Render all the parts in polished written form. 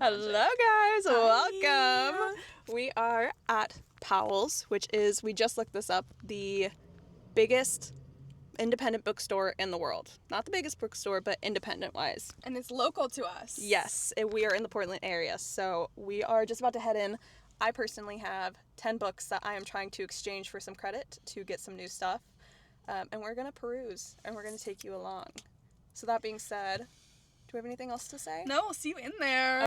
Hello guys, welcome. We are at Powell's, which is, we just looked this up, the biggest independent bookstore in the world. Not the biggest bookstore, but independent wise. And it's local to us. Yes, we are in the Portland area, so we are just about to head in. I personally have 10 books that I am trying to exchange for some credit to get some new stuff. And we're going to peruse, and we're going to take you along. So that being said, do we have anything else to say? No, we'll see you in there.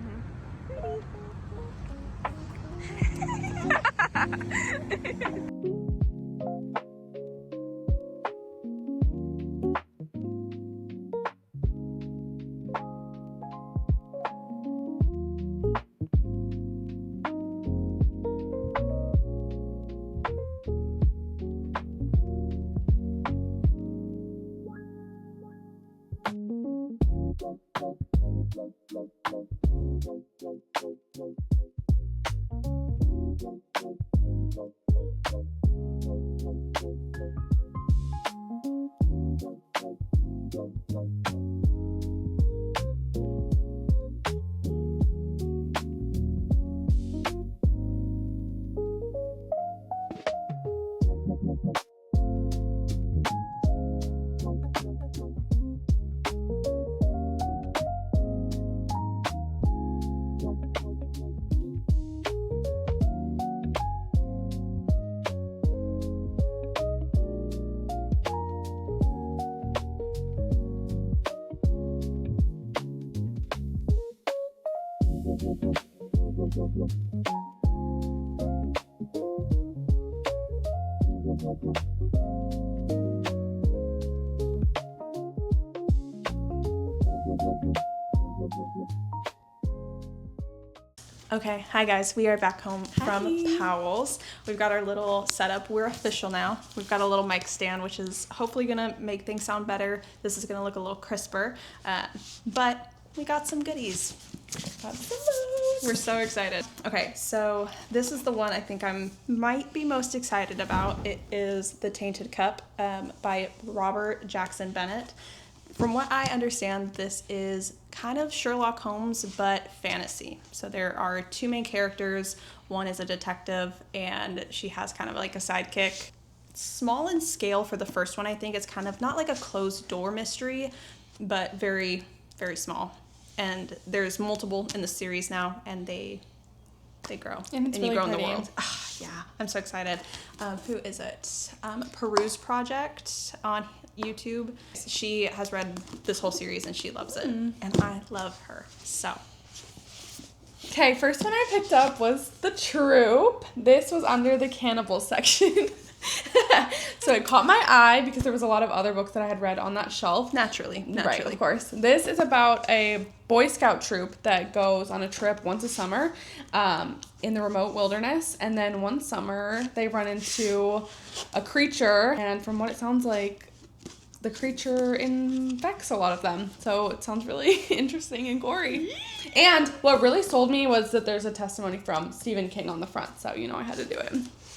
Okay, hi guys, we are back home from Powell's. We've got our little setup. We're official now. We've got a little mic stand, which is hopefully gonna make things sound better. This is gonna look a little crisper, but we got some goodies. We're so excited. Okay, so this is the one I think might be most excited about. It is The Tainted Cup by Robert Jackson Bennett. From what I understand, this is kind of Sherlock Holmes, but fantasy. So there are two main characters. One is a detective, and she has kind of like a sidekick. Small in scale for the first one, I think. It's kind of not like a closed door mystery, but very, very small. And there's multiple in the series now, and they grow. And it's you really grow in the pretty. world. Yeah, I'm so excited. Who is it? Peruse Project on YouTube. She has read this whole series and she loves it. And I love her. So. Okay, first one I picked up was The Troop. This was under the cannibal section. So it caught my eye because there was a lot of other books that I had read on that shelf. Naturally. Right, of course. This is about a Boy Scout troop that goes on a trip once a summer in the remote wilderness. And then one summer they run into a creature. And from what it sounds like, the creature infects a lot of them. So it sounds really interesting and gory. And what really sold me was that there's a testimony from Stephen King on the front. So, I had to do it.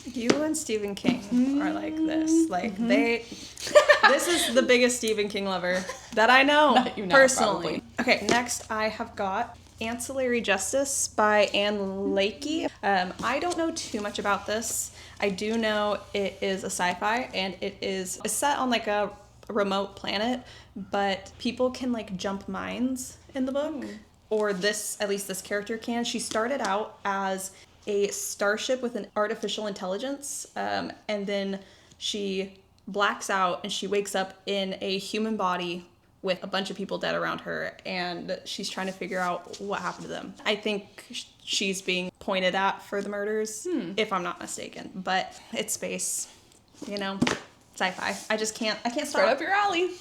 You and Stephen King are like this. Like this is the biggest Stephen King lover that I know, That you know, personally. probably. Okay, next I have got Ancillary Justice by Anne Lakey. I don't know too much about this. I do know it is a sci-fi, and it's set on like a remote planet, but people can like jump mines in the book. Or at least this character can. She started out as a starship with an artificial intelligence, and then she blacks out and she wakes up in a human body with a bunch of people dead around her, and she's trying to figure out what happened to them. I think she's being pointed at for the murders, if I'm not mistaken, but it's space, sci-fi. I can't stop. Right up your alley.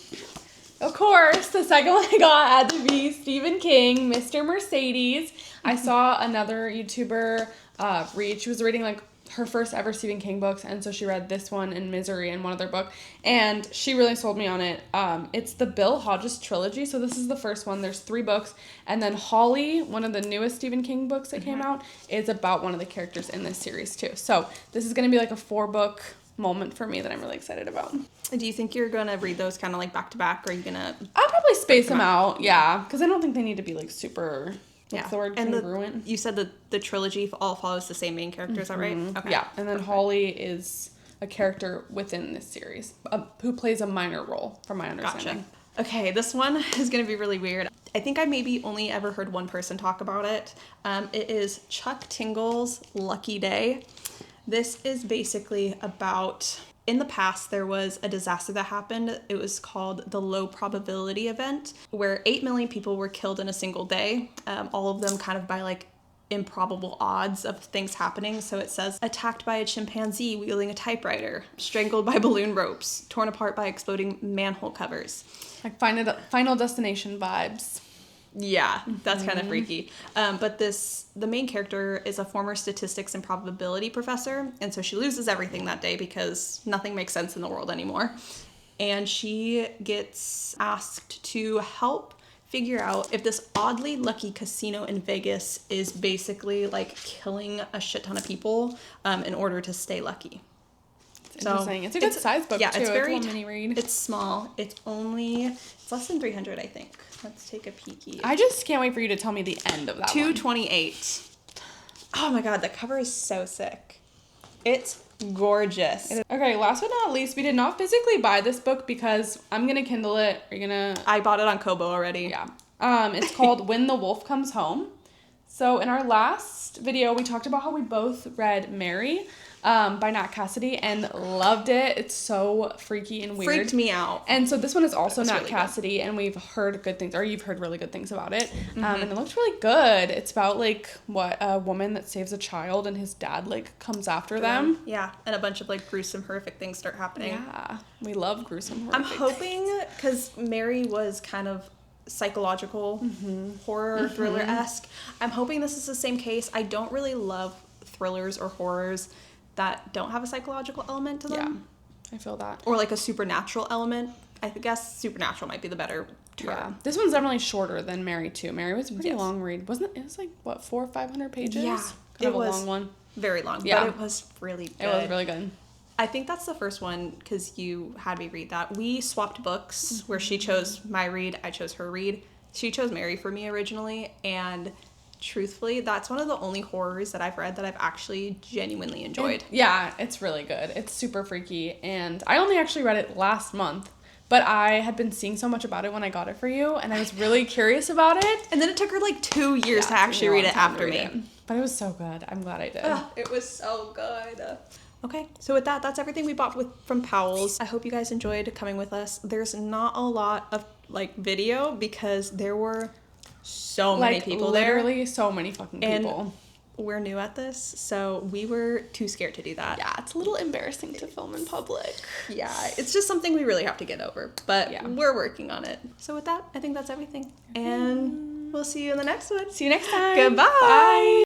Of course, the second one I got had to be Stephen King, Mr. Mercedes. I saw another YouTuber read. She was reading like her first ever Stephen King books, and so she read this one and Misery and one other book, and she really sold me on it. It's the Bill Hodges trilogy, so this is the first one. There's 3 books, and then Holly, one of the newest Stephen King books that came out, is about one of the characters in this series too. So this is going to be like a 4-book moment for me that I'm really excited about. Do you think you're going to read those kind of like back to back, or are you going to... I'll probably space them out, yeah, because I don't think they need to be like super What's the word? And Congruent. you said that the trilogy all follows the same main character. Is that right? Okay. Yeah, and then Holly is a character within this series who plays a minor role, from my understanding. Gotcha. Okay, this one is going to be really weird. I think I maybe only ever heard one person talk about it. It is Chuck Tingle's Lucky Day. This is basically about, in the past, there was a disaster that happened. It was called the low probability event, where 8 million people were killed in a single day, all of them kind of by like improbable odds of things happening. So it says attacked by a chimpanzee wielding a typewriter, strangled by balloon ropes, torn apart by exploding manhole covers. Like Final Destination vibes. Yeah, that's kind of freaky. But the main character is a former statistics and probability professor, and so she loses everything that day because nothing makes sense in the world anymore. And she gets asked to help figure out if this oddly lucky casino in Vegas is basically like killing a shit ton of people in order to stay lucky. It's interesting. It's a good size book, yeah, too. It's very a mini read. It's small. It's less than 300, I think. Let's take a peeky. I just can't wait for you to tell me the end of that 228. Oh my god, the cover is so sick. It's gorgeous. Okay, last but not least, we did not physically buy this book because I'm gonna Kindle it. Are you gonna? I bought it on Kobo already. Yeah. It's called When the Wolf Comes Home. So in our last video, we talked about how we both read Mary by Nat Cassidy and loved it. It's so freaky and weird. Freaked me out. And so this one is also Nat really Cassidy, and we've heard good things, or you've heard really good things about it. And it looked really good. It's about like a woman that saves a child, and his dad like comes after them. Yeah, and a bunch of like gruesome, horrific things start happening. Yeah, we love gruesome horrific I'm hoping, because Mary was kind of psychological horror thriller-esque. I'm hoping this is the same case. I don't really love thrillers or horrors that don't have a psychological element to them. Yeah, I feel that. Or like a supernatural element. I guess supernatural might be the better term. Yeah, this one's definitely shorter than Mary too. Mary was a pretty Yes. long read, wasn't it? It was like what 400 or 500 pages. Yeah, Kind of it was a long one. Very long. Yeah. But it was really good. It was really good. I think that's the first one because you had me read that. We swapped books where she chose my read, I chose her read. She chose Mary for me originally, and truthfully, that's one of the only horrors that I've read that I've actually genuinely enjoyed. Yeah, it's really good. It's super freaky, and I only actually read it last month, but I had been seeing so much about it when I got it for you, and I was really curious about it. And then it took her like 2 years to actually read it after me. But it was so good. I'm glad I did. It was so good. Okay, so with that, that's everything we bought from Powell's. I hope you guys enjoyed coming with us. There's not a lot of like video because there were so many people there. Literally so many fucking people. And we're new at this, so we were too scared to do that. Yeah, it's a little embarrassing to film in public. Yeah, it's just something we really have to get over, but yeah. We're working on it. So with that, I think that's everything. And we'll see you in the next one. See you next time. Goodbye. Bye.